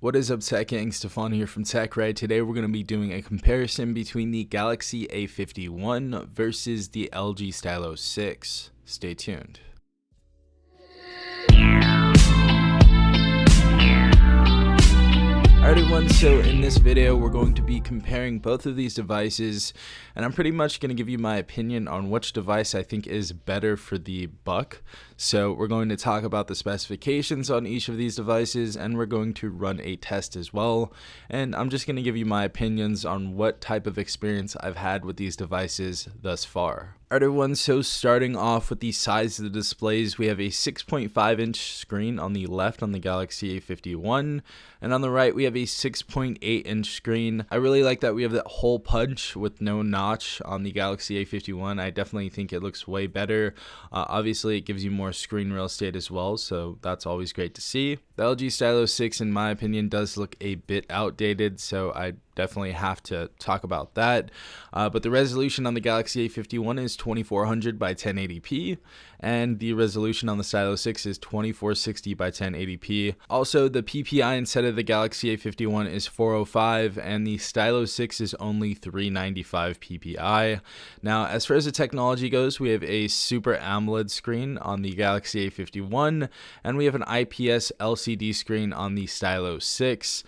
What is up, Tech Gang? Stefan here from TechRight. Today we're going to be doing a comparison between the Galaxy A51 versus the LG Stylo 6. Stay tuned. Alright everyone, so in this video we're going to be comparing both of these devices, and I'm pretty much going to give you my opinion on which device I think is better for the buck. So we're going to talk about the specifications on each of these devices, and we're going to run a test as well, and I'm just going to give you my opinions on what type of experience I've had with these devices thus far. Alright everyone, so starting off with the size of the displays, we have a 6.5 inch screen on the left on the Galaxy A51, and on the right we have a 6.8 inch screen. I really like that we have that hole punch with no notch on the Galaxy A51. I definitely think it looks way better. Obviously it gives you more screen real estate as well, so that's always great to see. The LG Stylo 6 in my opinion does look a bit outdated, so I definitely have to talk about that. But the resolution on the Galaxy A51 is 2400 by 1080p, and the resolution on the Stylo 6 is 2460 by 1080p. Also, the PPI instead of the Galaxy A51 is 405, and the Stylo 6 is only 395 PPI. Now, as far as the technology goes, we have a Super AMOLED screen on the Galaxy A51, and we have an IPS LCD screen on the Stylo 6.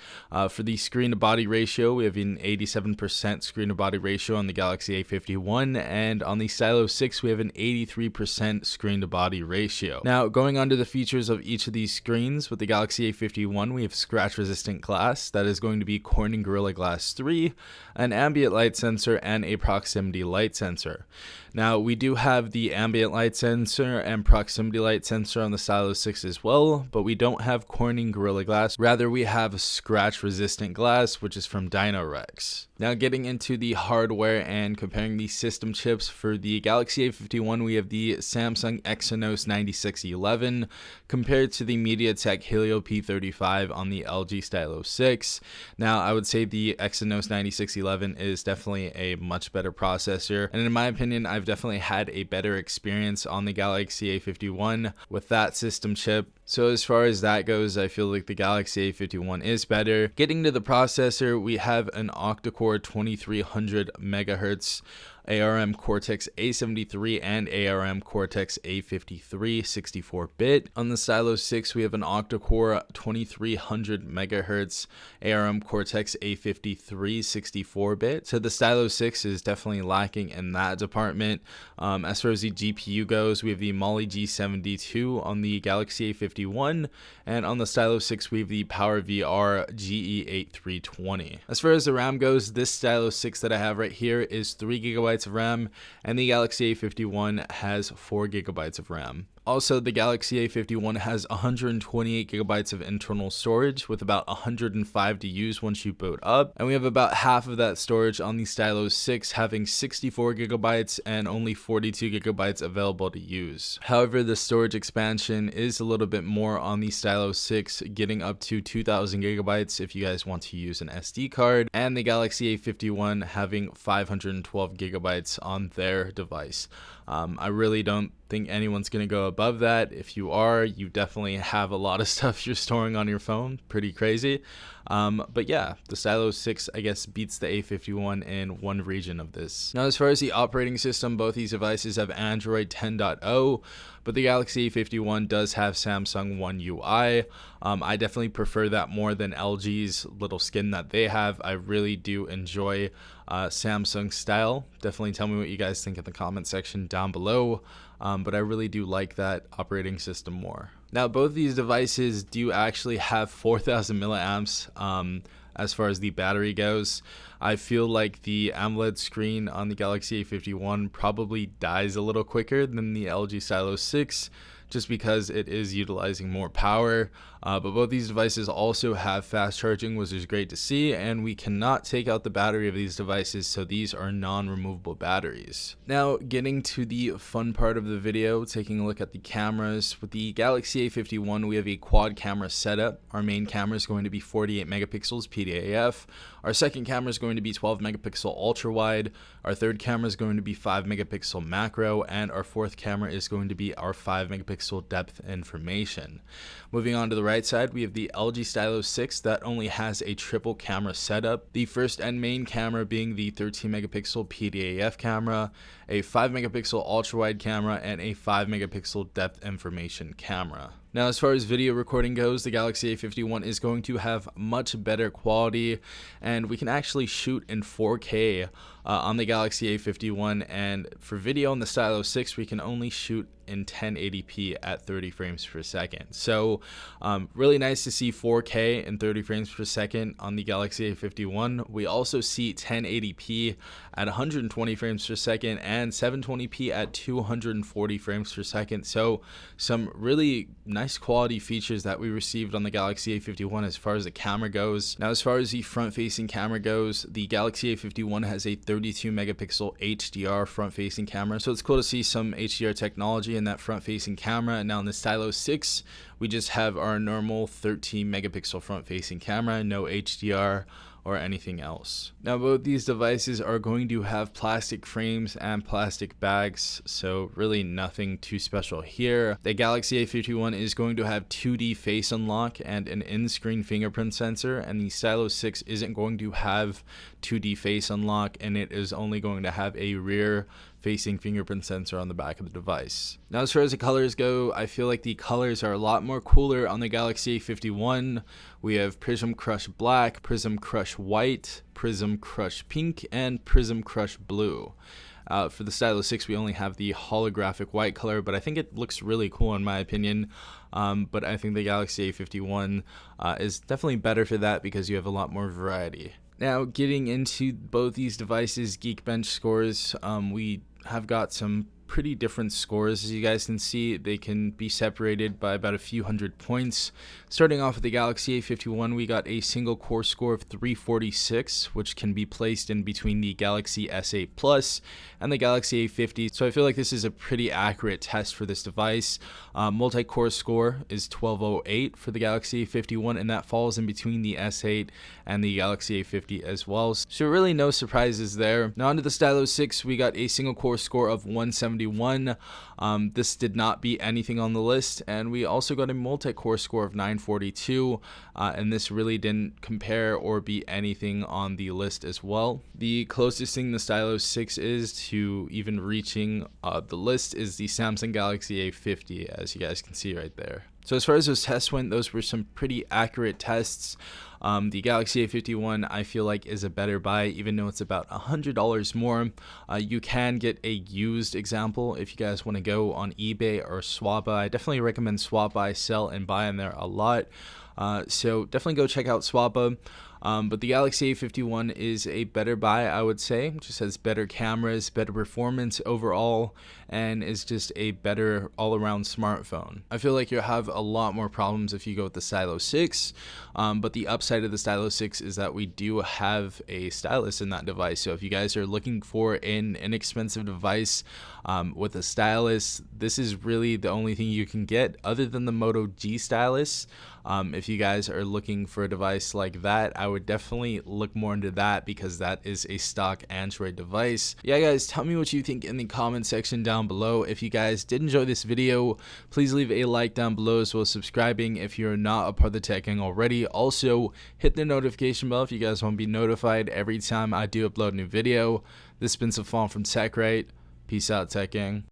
For the screen-to-body ratio, we have an 87% screen-to-body ratio on the Galaxy A51, and on the Stylo 6 we have an 83% screen-to-body ratio. Now, going on to the features of each of these screens, with the Galaxy A51 we have scratch-resistant glass that is going to be Corning Gorilla Glass 3, an ambient light sensor, and a proximity light sensor. Now, we do have the ambient light sensor and proximity light sensor on the Stylo 6 as well, but we don't have Corning Gorilla Glass. Rather, we have scratch-resistant glass, which is from Dynorex. Now, getting into the hardware and comparing the system chips, for the Galaxy A51 we have the Samsung Exynos 9611 compared to the MediaTek Helio P35 on the LG Stylo 6. Now, I would say the Exynos 9611 is definitely a much better processor, and in my opinion I've definitely had a better experience on the Galaxy A51 with that system chip. So as far as that goes, I feel like the Galaxy A51 is better. Getting to the processor, we have an octa-core 2300 MHz ARM Cortex A73 and ARM Cortex A53 64-bit. On the Stylo 6, we have an octa-core 2300 MHz ARM Cortex A53 64-bit. So the Stylo 6 is definitely lacking in that department. As far as the GPU goes, we have the Mali G72 on the Galaxy A51, and on the Stylo 6 we have the PowerVR GE8320. As far as the RAM goes, this Stylo 6 that I have right here is 3GB of RAM, and the Galaxy A51 has 4GB of RAM. Also, the Galaxy A51 has 128 gigabytes of internal storage, with about 105 to use once you boot up, and we have about half of that storage on the Stylo 6, having 64 gigabytes and only 42 gigabytes available to use. However, the storage expansion is a little bit more on the Stylo 6, getting up to 2000 gigabytes if you guys want to use an SD card, and the Galaxy A51 having 512 gigabytes on their device. I really don't think anyone's going to go above that. If you are, you definitely have a lot of stuff you're storing on your phone. Pretty crazy. But yeah, the Stylo 6 I guess beats the A51 in one region of this. Now, as far as the operating system, both these devices have Android 10.0, but the Galaxy A51 does have Samsung One UI. I definitely prefer that more than LG's little skin that they have. I really do enjoy Samsung style. Definitely tell me what you guys think in the comment section down below. But I really do like that operating system more. Now, both these devices do actually have 4000 milliamps as far as the battery goes. I feel like the AMOLED screen on the Galaxy A51 probably dies a little quicker than the LG Stylo 6, just because it is utilizing more power. But both these devices also have fast charging, which is great to see, and we cannot take out the battery of these devices, so these are non-removable batteries. Now, getting to the fun part of the video, taking a look at the cameras. With the Galaxy A51, we have a quad camera setup. Our main camera is going to be 48 megapixels PDAF. Our second camera is going to be 12 megapixel ultra wide. Our third camera is going to be 5 megapixel macro, and our fourth camera is going to be our 5 megapixel megapixel depth information. Moving on to the right side, we have the LG Stylo 6 that only has a triple camera setup. The first and main camera being the 13 megapixel PDAF camera, a 5 megapixel ultra wide camera, and a 5 megapixel depth information camera. Now, as far as video recording goes, the Galaxy A51 is going to have much better quality, and we can actually shoot in 4K on the Galaxy A51, and for video on the Stylo 6, we can only shoot in 1080p at 30 frames per second. So really nice to see 4K and 30 frames per second on the Galaxy A51. We also see 1080p at 120 frames per second and 720p at 240 frames per second. So some really nice quality features that we received on the Galaxy A51 as far as the camera goes. Now, as far as the front-facing camera goes, the Galaxy A51 has a 32 megapixel HDR front-facing camera. So it's cool to see some HDR technology in that front-facing camera. Now in the Stylo 6, we just have our normal 13 megapixel front-facing camera, no HDR or anything else. Now, both these devices are going to have plastic frames and plastic bags, so really nothing too special here. The Galaxy A51 is going to have 2D face unlock and an in-screen fingerprint sensor, and the Stylo 6 isn't going to have 2D face unlock, and it is only going to have a rear facing fingerprint sensor on the back of the device. Now, as far as the colors go, I feel like the colors are a lot more cooler on the Galaxy A51. We have Prism Crush Black, Prism Crush White, Prism Crush Pink, and Prism Crush Blue. For the Stylo 6, we only have the holographic white color, but I think it looks really cool in my opinion. But I think the Galaxy A51 is definitely better for that because you have a lot more variety. Now, getting into both these devices' Geekbench scores, we have got some pretty different scores. As you guys can see, they can be separated by about a few hundred points. Starting off with the Galaxy A51, we got a single core score of 346, which can be placed in between the Galaxy S8 Plus and the Galaxy A50. So I feel like this is a pretty accurate test for this device. Multi-core score is 1208 for the Galaxy A51, and that falls in between the S8 and the Galaxy A50 as well. So really no surprises there. Now onto the Stylo 6, we got a single core score of 171. This did not beat anything on the list, and we also got a multi-core score of 942, and this really didn't compare or beat anything on the list as well. The closest thing the Stylo 6 is to even reaching the list is the Samsung Galaxy A50, as you guys can see right there. So as far as those tests went, those were some pretty accurate tests. The Galaxy A51 I feel like is a better buy, even though it's about $100 more. You can get a used example if you guys want to go on eBay or Swappa. I definitely recommend swap, buy, sell, and buy in there a lot. So definitely go check out Swappa. But the Galaxy A51 is a better buy, I would say. It just has better cameras, better performance overall, and is just a better all-around smartphone. I feel like you'll have a lot more problems if you go with the Stylo 6, but the upside of the Stylo 6 is that we do have a stylus in that device. So if you guys are looking for an inexpensive device with a stylus, this is really the only thing you can get other than the Moto G stylus. If you guys are looking for a device like that, I would definitely look more into that because that is a stock Android device. Yeah, guys, tell me what you think in the comment section down below. If you guys did enjoy this video, please leave a like down below as well as subscribing if you're not a part of the Tech Gang already. Also, hit the notification bell if you guys want to be notified every time I do upload a new video. This has been Safon from TechRight. Peace out, Tech Gang.